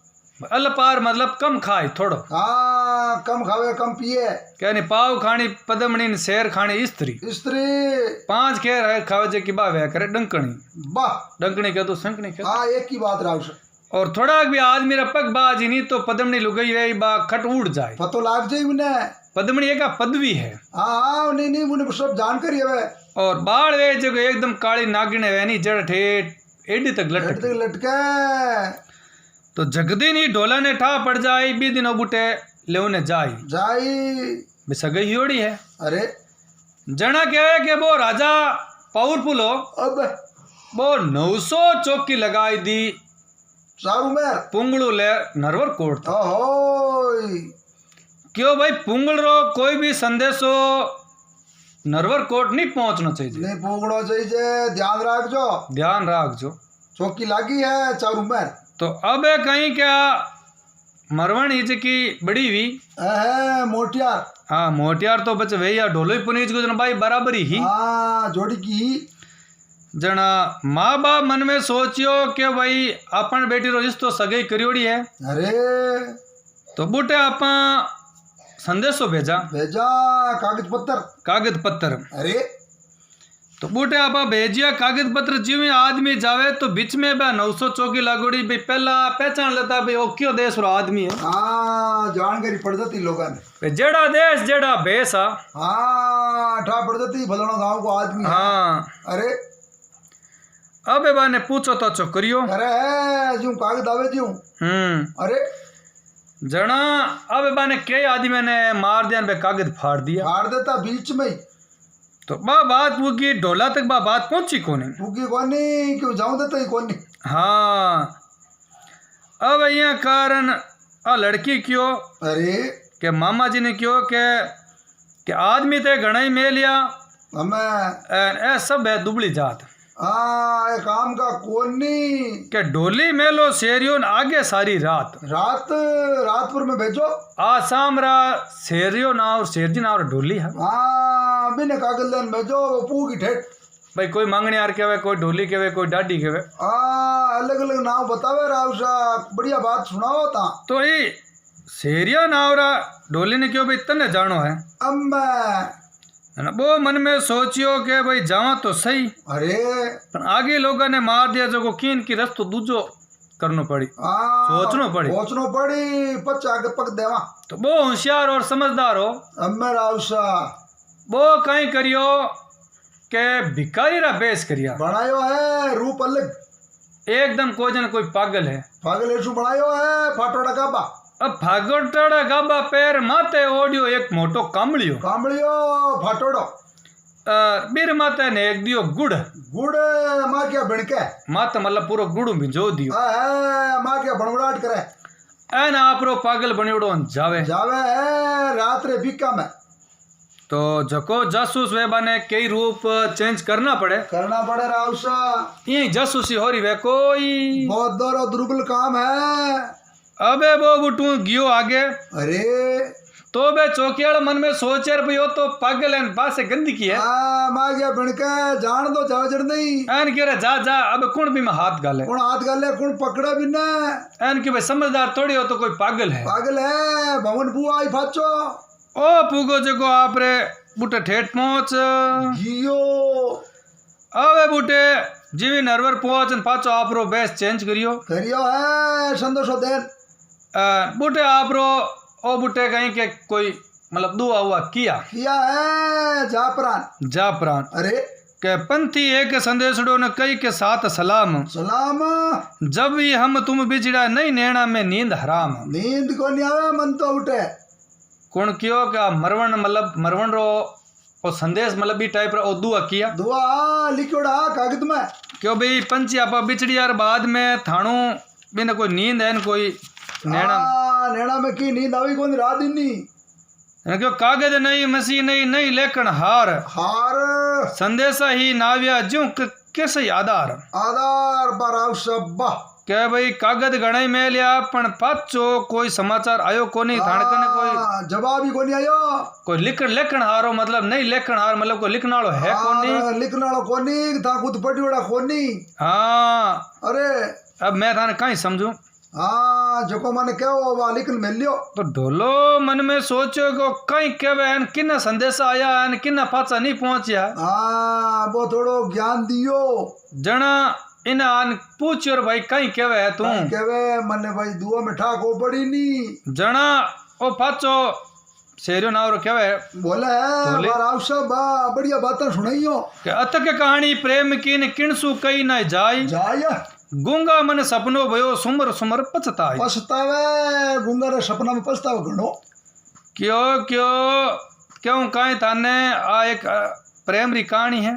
अलपार मतलब कम खाए थोड़ो हाँ कम खावे कम पिए क्या नहीं पाव खानी पद्मनी ने शेर खानी स्त्री स्त्री 5 खेर है खावे जे की बावे करे डंकनी वाह डंकनी कह तो संकनी कह हाँ एक ही बात राउसा और थोड़ा भी आदमी रपक बाज ही नहीं तो पद्मनी लुगई वे बा खट उड़ जाए पतो लाग जाए उन्हें पद्मनी एक पदवी है हाँ नहीं नहीं उन्हें सब जानकारी है और बाढ़ वे जो एकदम काली नागिन है नहीं जड़ ठेठ एडी तक लटक लटके तो जगदी नहीं ढोला ने ठा पड़ जाए बी दिन बुटे ले जाई जाई सगई होड़ी है अरे जना क्या है कि वो राजा पावरफुल हो अब वो 900 चौकी लगाई दी सारू मेर पुंगड़ू ले नरवर कोट था ओहोय क्यों भाई पुंगल रो कोई भी संदेशो नरवर कोट नहीं पहुंचना चाहिए नहीं पोगड़ो चाहिए ध्यान राख जो चौकी लागी है चारू मेर तो अब कहीं क्या मरवण हिज की बड़ी हुई है मोटियार हाँ मोटियार तो बच भैया ढोलो ही पुनीज को जना भाई बराबरी ही हाँ जोड़ी की जना माँ बाप मन में सोचियो कि भाई अपन बेटी रो रिश्तो सगाई करियोड़ी है अरे तो बूटे आपा संदेशो भेजा कागज पत्तर अरे तो बूटे आपा भेजिया कागज पत्र जिवे आदमी जावे तो बीच में बा 900 चौकी लागोड़ी भाई पहला पहचान लेता भाई ओ क्यों देश रो आदमी है हाँ जानकारी पड़ जाती लोगों ने जेड़ा देश जेड़ा भेस हाँ ठा पड़ जाती भलोनो गांव को आदमी हाँ अरे अब बा ने पूछो तो चोकरियो अरे जूं कागज आवे जूं अरे जना अब बा ने कई आदमी ने मार दिया बे कागज फाड़ दिया फाड़ देता बीच में तो बा बात पूगी ढोला तक बा बात पहुंची कोनी पूगी कोनी क्यों जाऊं देता ही कोनी हाँ अब यहाँ कारण आ लड़की क्यों अरे के मामा जी ने क्यों के आदमी ते घना ही में लिया हमें ए सब है दुबली जात हाँ काम का कोनी के डोली मेलो शेरियो आगे सारी रात पर में भेजो आसाम रा शेरियो ना और शेरजी ना और डोली है हाँ बिना कागज लेन भेजो वो पूगी ठेठ भाई कोई मांगने यार केवे कोई डोली केवे कोई डाडी केवे अलग अलग नाम बतावे राव साहब बढ़िया बात सुनाओ ता तो ये शेरिया नावरा डोली ने क्यों भाई तने जानो है अम्मा वो मन में सोचियो के भाई जावा तो सही अरे पर आगे लोगों ने मार दिया जो कीन की रस्तो दूजो करनो पड़ी सोचनो पड़ी पच आगे पक देवा तो वो होशियार और समझदार हो अम्मा राव साहब वो कहीं करियो के भिखारी रा बेस करिया बनायो है रूप अलग एकदम कोई जन कोई पागल है ऐसू बनायो है फाटोड़ा काबा अब फागोटड़ा गाबा पैर माते ओडियो एक मोटो कामड़ियो फाटोड़ो बीर माता ने एक दियो गुड़ माँ क्या बिणके माता मतलब पूरा गुड़ भिजो दियो माँ क्या बड़बड़ाट करे एन आपरो पागल बनियोड़ो जावे है रात रे बिका में तो जको जासूस वे बने कई रूप चेंज करना पड़े राउसा ये जासूसी हो रही वे कोई बहुत दुर्बल काम है अबे वो बुटू गियो आगे अरे तो बे चौकियाल मन में सोचे रे यो तो पागल है पासे गंदी की है मां गया बिणके जान दो जावजड़ नहीं एन के रे जा जा अब कौन भी में हाथ गाले कौन हाथ गाले कौन पकड़े भी ना एन के भाई समझदार थोड़ी हो तो कोई पागल है भवन बुआ आई फाचो ओ पुगो जको आप रे बूटे ठेठ पहुंच जियो अबे बूटे जीवी नरवर पहुंच पाचो आप रो बेस चेंज करियो है संतोषो देन बूटे आप रो ओ बूटे कहीं के कोई मतलब दुआ हुआ किया है जापरान अरे के पंथी एक संदेशड़ो ने कई के साथ सलाम जब भी हम तुम बिछड़ा नहीं नैना में नींद हराम नींद को नहीं आवे मन तो उठे कौन कियो क्या मरवण रो ओ संदेश मतलब भी टाइप रो दुआ किया दुआ लिखोड़ा कागज में क्यों भाई पंछी आपा बिछड़ी यार बाद में थाणू बिना कोई नींद है न कोई नैना में की नींद आवी कौन रात दिन नहीं क्यों कागज नहीं मसीह नहीं लेकिन हार संदेशा ही नाव्या ज्यों कैसे आधार बराव सब क्या भाई कागज गणाई में लिया पण पाचो कोई समाचार आयो कोनी थाने कने कोई जवाब ही कोनी आयो कोई लिखण हारो मतलब नहीं लिखण हार मतलब कोई लिखण वालो है कोनी लिखण वालो कोनी था खुद पटियोड़ा कोनी हां अरे अब मैं थाने काई समझू जको माने कहो वा लिखन मिलियो तो ढोलो मन में सोचो को कई केवे एन किना संदेशा आया एन किना पाचा नहीं पहुंचया वो थोड़ो ज्ञान दियो जना इन आन पूछो रे भाई कई केवे है तू केवे मने भाई दुआ में ठाको पड़ी नी जना ओ पाचो शेरो नावरो केवे बोले बार आवशा बा बढ़िया बातें सुनाइयो के अतक कहानी प्रेम कीन किणसु कई ना जाय गुंगा मन सपनो भयो सुमर पछतावे गुंगा रे सपना में पछतावे घणो क्यों काई थाने आ एक प्रेम री कहानी है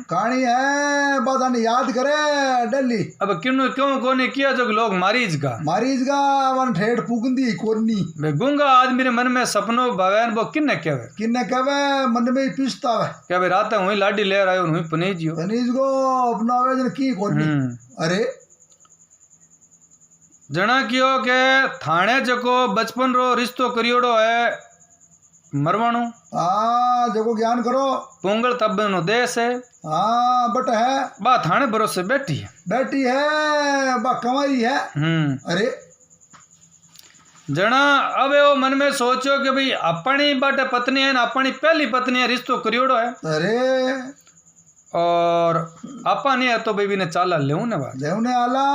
बादाने याद करे डेली अब क्यों कोने किया जो लोग मारीज गा वन ठेठ पुगंदी कोनी बे गुंगा आदमी रे मन में सपनो भवन वो किन्ने कहवे मन में पिसतावे क्या बे रात हुई लाडी ले आयो हुई पनीज गो अपनावे जन की कोनी अरे जना कियो के थाने जको बचपन रो रिश्तो करियोड़ो है मरवाणो जको ज्ञान करो पोंगल तब नो देश है बट है बा थाने भरोसे बैठी है बा कमाई है अरे जना अब वो मन में सोचो कि भाई अपनी बट पत्नी है ना अपनी पहली पत्नी है रिश्तो करियोड़ो है अरे और आपा नहीं है तो बेबी ने चाला लेउने आला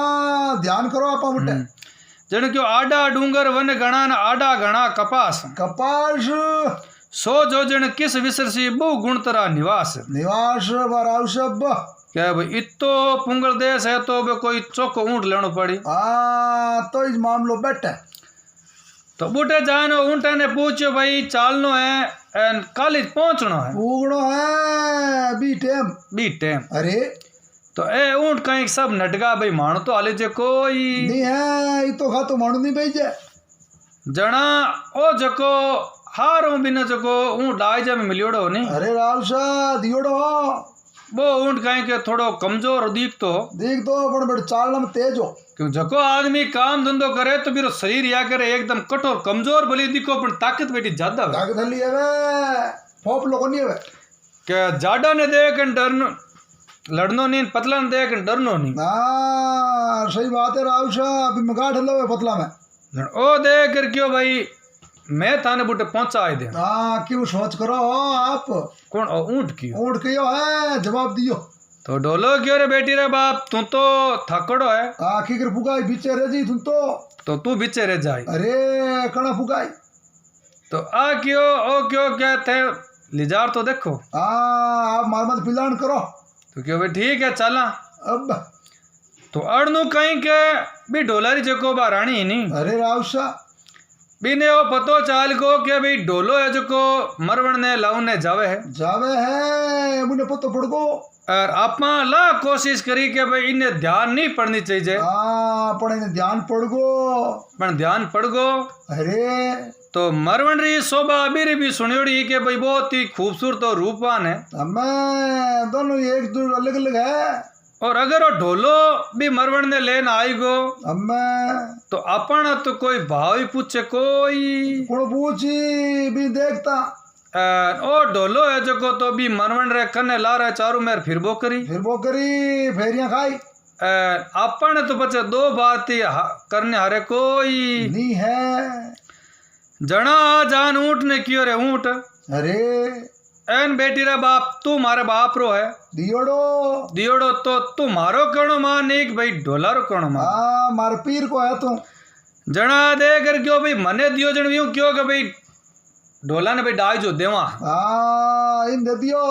ध्यान करो आपा मुटे जन क्यों आडा डूंगर वन गणा न आडा गणा कपास सो जो जन किस विसरसी बहु गुणतरा निवास बराव सब क्या भाई इतो पुंगल देश है तो बे कोई चौको ऊंट लेनो पड़ी तो इस मामलो बैठे तो बूटे जानो ऊंटा ने पूछो भाई चालनो है कॉलेज पहुंचनो है उगड़ो है बी टाइम अरे तो ए ऊंट कहीं सब नटगा भाई मानो तो आले जे कोई नहीं है ये तो खा तो मानो नहीं भाई जे जना ओ जको हारो बिना जको ऊंट आए जे में मिलियोड़ो नहीं अरे राव सा दियोड़ो वो ऊंट कहीं के थोड़ो कमजोर दिख तो बड़ चालना में तेज हो क्यों जको आदमी काम धंधो करे तो बिरो शरीर या करे एकदम कठोर कमजोर भली दिखो पर ताकत बेटी ज्यादा ताकत हली है फोप लोगो नहीं है क्या जाडा ने देख डरनो लड़नो नहीं पतला ने देख डरनो नहीं सही बात है राव सा अभी मगाड़ लो पतला में ओ देख कर क्यों भाई मैं थाने बूटे पहुंचा आए दे क्यों सोच करो आप कौन ऊंट क्यों है जवाब दियो तो डोलो क्यों रे बेटी रे बाप तू तो थकड़ो है आखिर फुगाई बीचे रह जी तुम तो तू बीचे रह जाए अरे कणा फुगाई तो क्यों क्यों कहते लिजार तो देखो आप मार मत पिलान करो तो क्यों भाई ठीक है चला अब तो अड़नू कहीं के भी डोलारी जको बा रानी नहीं अरे रावसा बीने वो पतो चाल को के भाई डोलो है जको मरवण ने लाउन ने जावे है मुझे पतो पड़ गो और आप ला कोशिश करी के भाई इन्हें ध्यान नहीं पड़नी चाहिए पर इन्हें ध्यान पड़ गो पर ध्यान पड़ गो अरे तो मरवण री शोभा अभी भी सुनियोड़ी के भाई बहुत ही खूबसूरत और रूपवान है हमें दोनों एक दूर अलग अलग है और अगर वो ढोलो भी मरवण ने लेन आई गो अम्मे तो अपन तो कोई भाव ही पूछे कोई कौन पूछी भी देखता ओ ढोलो है जको तो भी मरवण रे कने ला रहा चारू मेर फिर वो करी फेरियां खाई अपन तो बच्चे दो बात ही करने हारे कोई नहीं है। जना जान ऊंट ने कियो रे ऊंट अरे एन बेटी रे बाप तू मारे बाप रो है दियोड़ो तो तू मारो कणो मान नहीं कि भाई ढोला रो कणो मान मार पीर को है तू जना दे कर क्यों भाई मने दियो जन यूं क्यों कि भाई ढोला ने भाई डाई जो देवा इन दे दियो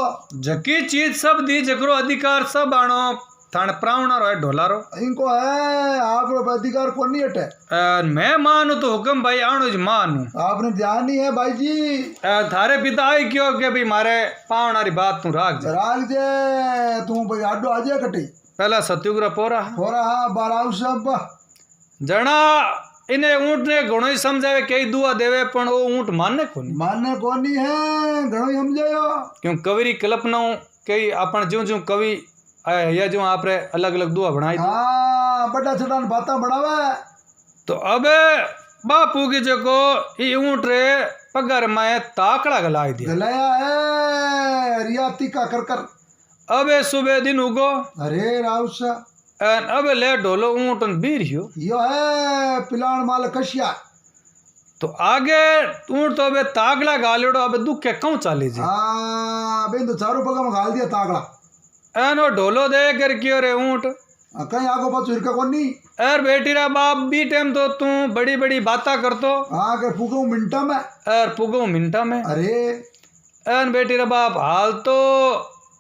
जकी चीज सब दी जकरो अधिकार सब आनो थाने प्रावणा रो है ढोला रो इनको है आप अधिकार को नहीं हटे मैं मानू तो हुक्म भाई आणो ज मानू आपने ध्यान नहीं है भाई जी थारे पिता आई क्यों के भाई मारे पावनारी बात तू राख जे तू भाई आडो आजे कटी पहला सत्युग रा पोरा हाँ बाराव सब जना इन्हें ऊंट ने घणो ही समझावे कई दुआ देवे पण वो ऊंट माने कोनी है घणो ही समझायो क्यों कविरी कल्पना कई अपन ज्यों ज्यों कवि या जो आप रे अलग अलग दुआ बनाई बड़ा छोटा बाता बढ़ावे तो अब बापू की जको ई ऊंट रे पगर में ताकड़ा गलाई दिया गलाया है रियाती का कर अब सुबह दिन उगो अरे राउसा अब ले ढोलो ऊंट बीर यो है पिलान माल कशिया तो आगे ऊंट तो अब तागड़ा गालियो अब दुखे क्यों चाली जी अबे तो चारों पग में गाल दिया तागड़ा एनो ढोलो दे कर क्यों रे ऊंट कहीं आगो पाछो इरका कोनी एर बेटी रा बाप बी टाइम तो तू बड़ी बड़ी बाता करतो कर पुगो मिनटा में एर पुगो मिनटा में अरे एन बेटी रा बाप हाल तो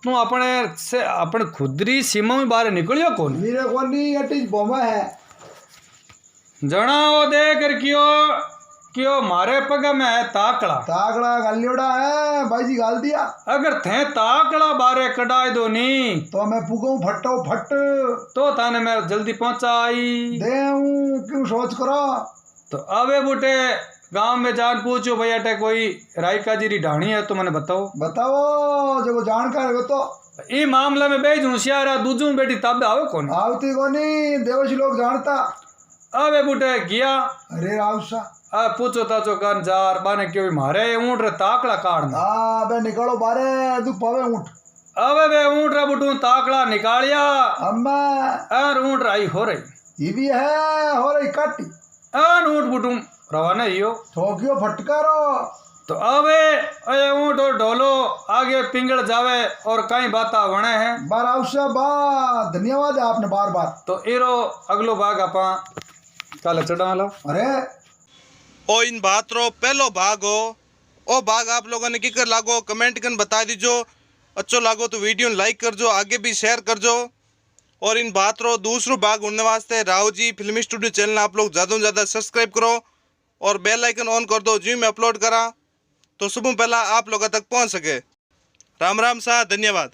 तू अपने से अपने खुदरी सीमा में बाहर निकलियो कौन मेरे कोनी अटी बोमा है जना वो दे कर क्यों मारे पग में है ताकड़ा गालियोड़ा है भाई जी गाल दिया अगर थे ताकड़ा बारे कडाई दो नी तो मैं पुगो फटो फट तो थाने मैं जल्दी पहुंचाई देऊं क्यों सोच करो तो अबे बूटे गांव में जान पूछो भैया अटे कोई रायका जी ढाणी है तो मैंने बताओ जो जानकार है तो ई मामला में बेज होशियार दूजू बेटी ताबे आवे कौन आवती कोनी देवश लोग जानता अबे बूटे गया अरे रावसा पूछो ताचो कान जार बाने क्यों मारे ऊंट रे ताकड़ा काटना बे निकालो बारे तू पावे ऊंट अबे बे ऊंट रे बुटू ताकड़ा निकालिया अम्मा और ऊंट राई हो रही ये भी है हो रही काटी और ऊंट बुटू रवाना हियो ठोकियो फटकारो तो अबे अये ऊंट और ढोलो आगे पिंगल जावे और कई बाता वणे हैं बारावशा बा धन्यवाद आपने बार बार तो इरो अगलो भाग आपा काले चढ़ा लो अरे ओ इन बात रो पहलो भाग हो ओ भाग आप लोगों ने किकर लागो कमेंट कर बता दीजो अच्छो लागो तो वीडियो लाइक कर जो आगे भी शेयर कर जो और इन बात रो दूसरो भाग होने वास्ते राव जी फिल्मी स्टूडियो चैनल आप लोग ज़्यादा से ज़्यादा सब्सक्राइब करो और बेल आइकन ऑन कर दो जो मैं अपलोड करा तो सुबह पहला आप लोगों तक पहुंच सके। राम राम सा धन्यवाद।